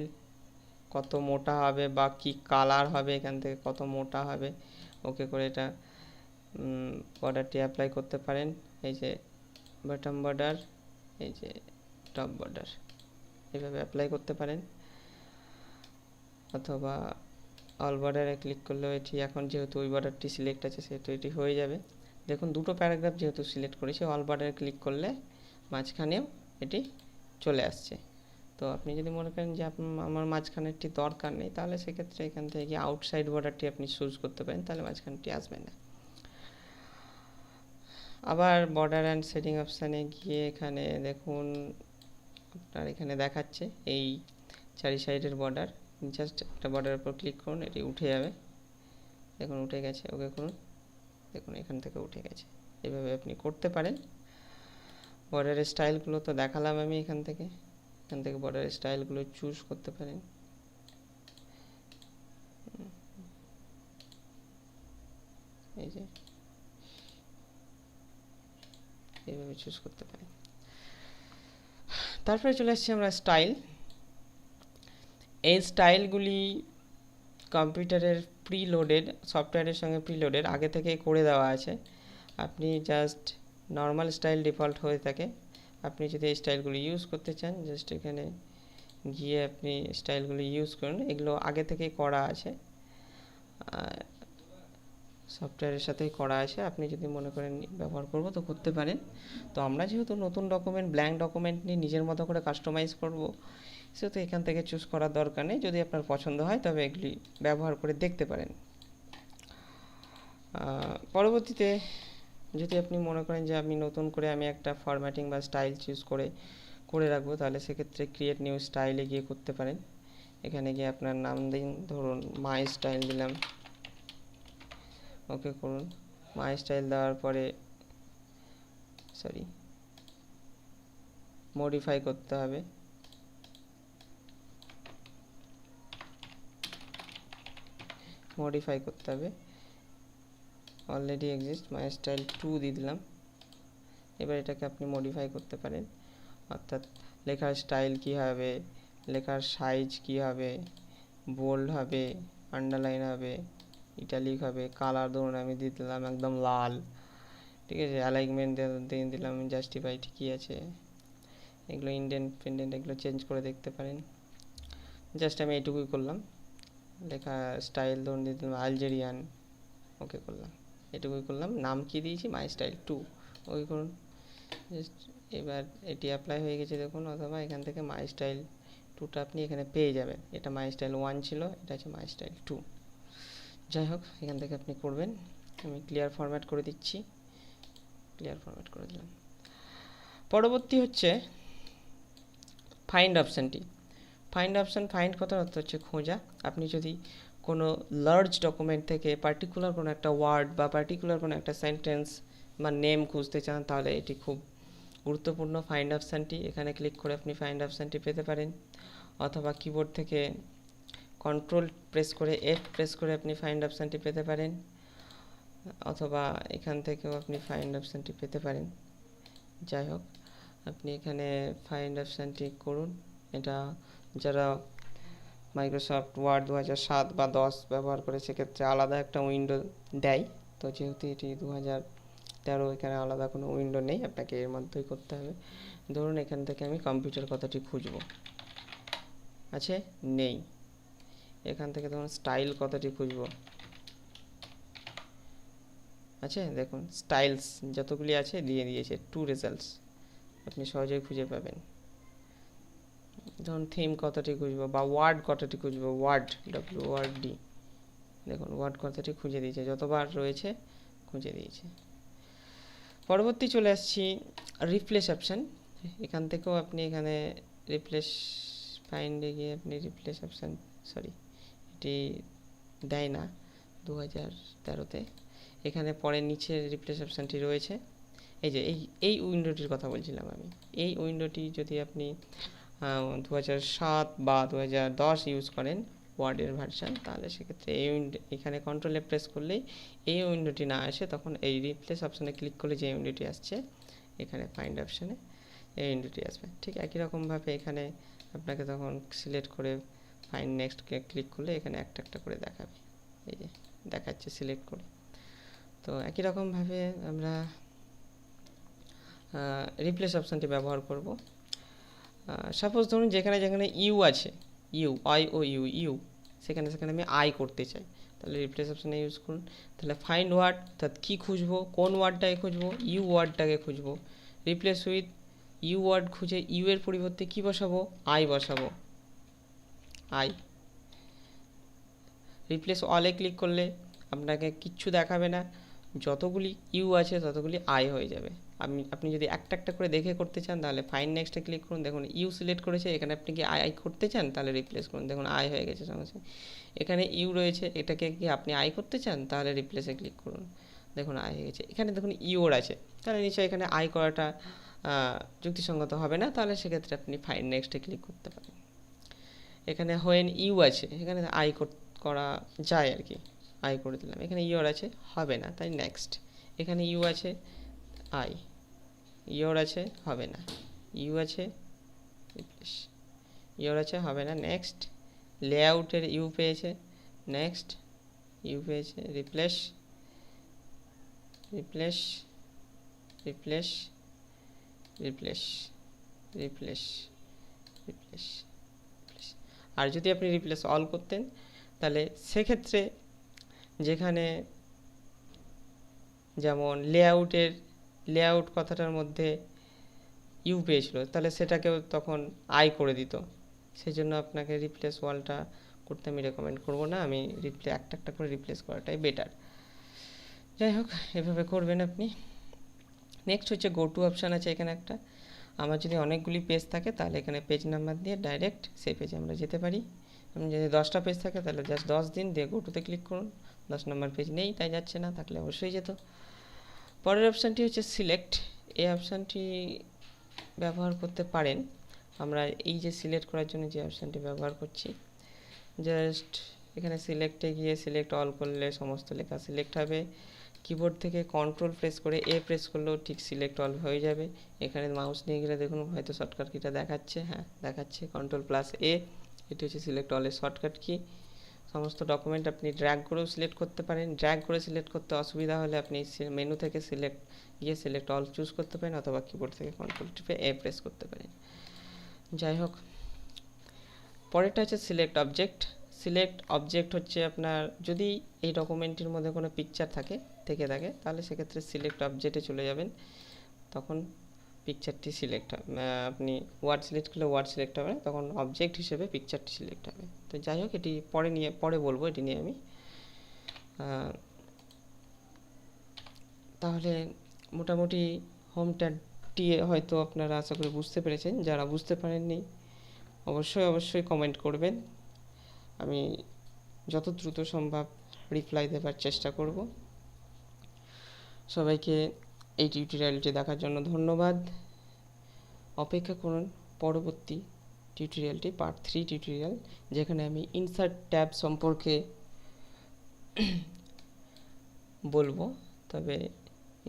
কত মোটা হবে বা কি কালার হবে, এখান থেকে কত মোটা হবে ওকে করে এটা বর্ডারটি অ্যাপ্লাই করতে পারেন। এই যে বটম বর্ডার, এই যে টপ বর্ডার, এভাবে অ্যাপ্লাই করতে পারেন। অথবা অল বর্ডারে ক্লিক করলেও এটি, এখন যেহেতু ওই বর্ডারটি সিলেক্ট আছে সেহেতু এটি হয়ে যাবে। দেখুন দুটো প্যারাগ্রাফ যেহেতু সিলেক্ট করেছি, অল বর্ডারে ক্লিক করলে মাঝখানেও এটি চলে আসছে। তো আপনি যদি মনে করেন যে আমার মাঝখানেরটি দরকার নেই, তাহলে সেক্ষেত্রে এখান থেকে আউটসাইড বর্ডারটি আপনি চুজ করতে পারেন, তাহলে মাঝখানটি আসবে না। আবার বর্ডার অ্যান্ড শেডিং অপশানে গিয়ে এখানে দেখুন আপনার এখানে দেখাচ্ছে এই চারি সাইডের বর্ডার। জাস্ট একটা বর্ডারের উপর ক্লিক করুন, এটি উঠে যাবে। দেখুন উঠে গেছে, ওকে করুন। দেখুন এখান থেকে উঠে গেছে। এভাবে আপনি করতে পারেন। বর্ডারের স্টাইলগুলো তো দেখালাম আমি, এখান থেকে বর্ডারের স্টাইলগুলো চুজ করতে পারেন। এই যে এইভাবে চুজ করতে পারেন। তারপরে চলে আসছি আমরা স্টাইল। এই স্টাইলগুলি কম্পিউটারের প্রিলোডেড, সফটওয়্যারের সঙ্গে প্রিলোডেড আগে থেকেই করে দেওয়া আছে। আপনি জাস্ট নর্মাল স্টাইল ডিফল্ট হয়ে থাকে। আপনি যদি এই স্টাইলগুলি ইউজ করতে চান, জাস্ট এখানে গিয়ে আপনি স্টাইলগুলি ইউজ করুন। এগুলো আগে থেকেই করা আছে, সফটওয়্যারের সাথেই করা আছে। আপনি যদি মনে করেন ব্যবহার করব তো করতে পারেন। তো আমরা যেহেতু নতুন ডকুমেন্ট, ব্ল্যাঙ্ক ডকুমেন্ট নিয়ে নিজের মতো করে কাস্টমাইজ করব, সেহেতু এখান থেকে চুজ করার দরকার নেই। যদি আপনার পছন্দ হয় তবে এগুলি ব্যবহার করে দেখতে পারেন। পরবর্তীতে যদি আপনি মনে করেন যে আমি নতুন করে আমি একটা ফরম্যাটিং বা স্টাইল চুজ করে রাখবো, তাহলে সেক্ষেত্রে ক্রিয়েট নিউ স্টাইলে গিয়ে করতে পারেন। এখানে গিয়ে আপনার নাম দিন, ধরুন মাই স্টাইল দিলাম, ওকে করুন। মাই স্টাইল দেওয়ার পরে মডিফাই করতে হবে। অলরেডি এক্সিস্ট, মাই স্টাইল 2 দিয়ে দিলাম। এবার এটাকে আপনি মডিফাই করতে পারেন, অর্থাৎ লেখার স্টাইল কী হবে, লেখার সাইজ কী হবে, বোল্ড হবে, আন্ডারলাইন হবে, ইটালিক হবে, কালার ধরুন আমি দিয়ে দিলাম একদম লাল, ঠিক আছে। অ্যালাইনমেন্ট দিয়ে দিলাম জাস্টিফাই, ঠিকই আছে। এগুলো ইন্ডেন্ট ফিন্ডেন্ট এগুলো চেঞ্জ করে দেখতে পারেন। জাস্ট আমি এইটুকুই করলাম। লেখা স্টাইল ধরুন দিয়ে দিলাম আলজেরিয়ান, ওকে করলাম। এটুকুই করলাম। নাম কি দিয়েছি, মাই স্টাইল 2, ওকে করুন। জাস্ট এবার এটি অ্যাপ্লাই হয়ে গেছে দেখুন। অথবা এখান থেকে মাই স্টাইল 2টা আপনি এখানে পেয়ে যাবেন। এটা মাই স্টাইল 1 ছিল, এটা হচ্ছে মাই স্টাইল 2। যাই হোক, এখান থেকে আপনি করবেন। আমি ক্লিয়ার ফরম্যাট করে দিচ্ছি, ক্লিয়ার ফরম্যাট করে দিলাম। পরবর্তী হচ্ছে ফাইন্ড অপশানটি। ফাইন্ড কথার অর্থ হচ্ছে খোঁজা। আপনি যদি কোনো লার্জ ডকুমেন্ট থেকে পার্টিকুলার কোনো একটা ওয়ার্ড বা পার্টিকুলার কোনো একটা সেন্টেন্স বা নেম খুঁজতে চান, তাহলে এটি খুব গুরুত্বপূর্ণ ফাইন্ড অপশানটি। এখানে ক্লিক করে আপনি ফাইন্ড অপশানটি পেতে পারেন। অথবা কিবোর্ড থেকে কন্ট্রোল প্রেস করে F প্রেস করে আপনি ফাইন্ড অপশানটি পেতে পারেন। অথবা এখান থেকেও আপনি ফাইন্ড অপশানটি পেতে পারেন। যাই হোক, আপনি এখানে ফাইন্ড অপশানটি করুন। এটা যারা মাইক্রোসফট ওয়ার্ড 2007 বা 10 ব্যবহার করে সেক্ষেত্রে আলাদা একটা উইন্ডো দেয়। তো যেহেতু এটি 2013, এখানে আলাদা কোনো উইন্ডো নেই, আপনাকে এর মধ্যেই করতে হবে। ধরুন এখান থেকে আমি কম্পিউটার কথাটি খুঁজব, আছে? নেই। এখান থেকে ধরুন স্টাইল কথাটি খুঁজব, আছে? দেখুন স্টাইলস যতগুলি আছে দিয়ে দিয়েছে 2 রেজাল্টস, আপনি সহজেই খুঁজে পাবেন। ধরুন থিম কথাটি খুঁজবো বা ওয়ার্ড কথাটি খুঁজবো, ওয়ার্ড WORD, দেখুন ওয়ার্ড কথাটি খুঁজে দিয়েছে, যতবার রয়েছে খুঁজে দিয়েছে। পরবর্তী চলে আসছি রিপ্লেস অপশান। এখান থেকেও আপনি এখানে রিপ্লেস ফাইন্ডে গিয়ে আপনি রিপ্লেস অপশান, সরি এটি দেয় না 2013-তে। এখানে পরে নিচে রিপ্লেস অপশানটি রয়েছে, এই যে এই উইন্ডোটির কথা বলছিলাম আমি। এই উইন্ডোটি যদি আপনি 2007 বা 2010 ইউজ করেন ওয়ার্ডের ভার্সান, তাহলে সেক্ষেত্রে এই এখানে কন্ট্রোলে প্রেস করলেই এই উইন্ডোটি না আসে, তখন এই রিপ্লেস অপশানে ক্লিক করলে যে উইন্ডোটি আসছে এখানে ফাইন্ড অপশানে এই উইন্ডোটি আসবে। ঠিক একই রকমভাবে এখানে আপনাকে তখন সিলেক্ট করে ফাইন্ড নেক্সটকে ক্লিক করলে এখানে একটা একটা করে দেখাবে, এই যে দেখাচ্ছে সিলেক্ট করে। তো একই রকমভাবে আমরা রিপ্লেস অপশানটি ব্যবহার করব। সাপোজ ধরুন যেখানে যেখানে ইউ আছে, ইউ, সেখানে আমি আই করতে চাই, তাহলে রিপ্লেস অপশানে ইউজ করুন। তাহলে ফাইন্ড ওয়ার্ড, অর্থাৎ কী খুঁজবো, কোন ওয়ার্ডটাকে খুঁজবো, ইউ ওয়ার্ডটাকে খুঁজবো। রিপ্লেস উইথ ইউ ওয়ার্ড খুঁজে ইউ এর পরিবর্তে কী বসাবো, আই বসাবো, আই। রিপ্লেস অলে ক্লিক করলে আপনাকে কিচ্ছু দেখাবে না, যতগুলি ইউ আছে ততগুলি আই হয়ে যাবে। আপনি যদি একটা একটা করে দেখে করতে চান তাহলে ফাইন নেক্সটে ক্লিক করুন, দেখুন ইউ সিলেক্ট করেছে, এখানে আপনি কি আই করতে চান তাহলে রিপ্লেস করুন, দেখুন আই হয়ে গেছে সঙ্গে সঙ্গে। এখানে ইউ রয়েছে, এটাকে কি আপনি আই করতে চান তাহলে রিপ্লেসে ক্লিক করুন, দেখুন আই হয়ে গেছে। এখানে দেখুন ইউর আছে, তাহলে নিশ্চয়ই এখানে আই করাটা যুক্তিসঙ্গত হবে না, তাহলে সেক্ষেত্রে আপনি ফাইন নেক্সটে ক্লিক করতে পারেন। এখানে হোয়েন ইউ আছে, এখানে আই করা যায় আর কি, আই করে দিলাম। এখানে ইউর আছে, হবে না, তাই নেক্সট। এখানে ইউ আছে, আই, ইউর আছে, হবে না, ইউ আছে, রিপ্লেস, ইউর আছে, হবে না, নেক্সট। লেআউটের ইউ পেয়েছে, নেক্সট, ইউ পেয়েছে, replace, replace, replace, replace, replace, replace. আর যদি আপনি রিপ্লেস অল করতেন তাহলে সেক্ষেত্রে যেখানে যেমন লেআউট কথাটার মধ্যে ইউ পেয়েছিল, তাহলে সেটাকেও তখন আই করে দিত। সেই জন্য আপনাকে রিপ্লেস ওয়ালটা করতে আমি রেকমেন্ড করবো না, আমি একটা একটা করে রিপ্লেস করাটাই বেটার। যাই হোক, এভাবে করবেন আপনি। নেক্সট হচ্ছে গো টু অপশান আছে এখানে একটা। আমার যদি অনেকগুলি পেজ থাকে তাহলে এখানে পেজ নাম্বার দিয়ে ডাইরেক্ট সেই পেজে আমরা যেতে পারি। যদি 10টা পেজ থাকে তাহলে জাস্ট 10 দিন দিয়ে গো টুতে ক্লিক করুন। 10 নম্বর পেজ নেই তাই যাচ্ছে না, থাকলে অবশ্যই যেত। পরের অপশানটি হচ্ছে সিলেক্ট। এই অপশানটি ব্যবহার করতে পারেন আমরা এই যে সিলেক্ট করার জন্য যে অপশানটি ব্যবহার করছি, জাস্ট এখানে সিলেক্টে গিয়ে সিলেক্ট অল করলে সমস্ত লেখা সিলেক্ট হবে। কিবোর্ড থেকে কন্ট্রোল প্রেস করে এ প্রেস করলেও ঠিক সিলেক্ট অল হয়ে যাবে। এখানে মাউস নিয়ে গেলে দেখুন হয়তো শর্টকাট কিটা দেখাচ্ছে, হ্যাঁ দেখাচ্ছে, কন্ট্রোল প্লাস এ, এটি হচ্ছে সিলেক্ট অলের শর্টকাট কি। সমস্ত ডকুমেন্ট আপনি ড্র্যাগ করেও সিলেক্ট করতে পারেন। ড্র্যাগ করে সিলেক্ট করতে অসুবিধা হলে আপনি মেনু থেকে সিলেক্ট অল চুজ করতে পারেন, অথবা কিবোর্ড থেকে কন্ট্রোল টিপে এ প্রেস করতে পারেন। যাই হোক, পরেরটা হচ্ছে সিলেক্ট অবজেক্ট। সিলেক্ট অবজেক্ট হচ্ছে আপনার যদি এই ডকুমেন্টের মধ্যে কোনো পিকচার থেকে তাহলে সেক্ষেত্রে সিলেক্ট অবজেক্টে চলে যাবেন, তখন পিকচারটি সিলেক্ট হবে। আপনি ওয়ার্ড সিলেক্ট করলে ওয়ার্ড সিলেক্ট হবে না, তখন অবজেক্ট হিসেবে পিকচারটি সিলেক্ট হবে। তো যাই হোক, এটি পরে বলবো এটি নিয়ে আমি। তাহলে মোটামুটি হোম ট্যাবটি হয়তো আপনারা আশা করি বুঝতে পেরেছেন। যারা বুঝতে পারেননি অবশ্যই কমেন্ট করবেন, আমি যত দ্রুত সম্ভব রিপ্লাই দেওয়ার চেষ্টা করব। সবাইকে এই টিউটোরিয়ালটি দেখার জন্য ধন্যবাদ। অপেক্ষা করুন পরবর্তী টিউটোরিয়ালটি, পার্ট 3 টিউটোরিয়াল, যেখানে আমি ইনসার্ট ট্যাব সম্পর্কে বলবো। তবে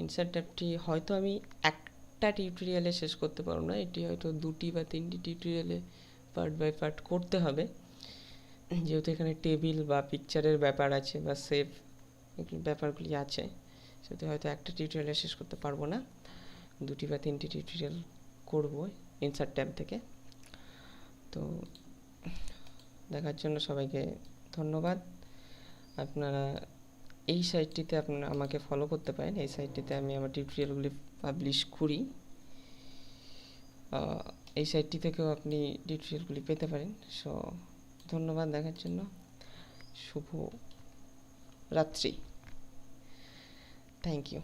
ইনসার্ট ট্যাবটি হয়তো আমি একটা টিউটোরিয়ালে শেষ করতে পারবো না, এটি হয়তো 2টি বা 3টি টিউটোরিয়ালে পার্ট বাই পার্ট করতে হবে, যেহেতু এখানে টেবিল বা পিকচারের ব্যাপার আছে বা সেভ ব্যাপারগুলি আছে, সেহেতু হয়তো একটা টিউটোরিয়ালে শেষ করতে পারবো না, 2টি বা 3টি টিউটোরিয়াল করব ইনসার্ট ট্যাব থেকে। তো দেখার জন্য সবাইকে ধন্যবাদ। আপনারা এই সাইটটিতে আপনারা আমাকে ফলো করতে পারেন, এই সাইটটিতে আমি আমার টিউটোরিয়ালগুলি পাবলিশ করি, এই সাইটটি থেকেও আপনি টিউটোরিয়ালগুলি পেতে পারেন। সো ধন্যবাদ দেখার জন্য, শুভ রাত্রি, থ্যাংক ইউ।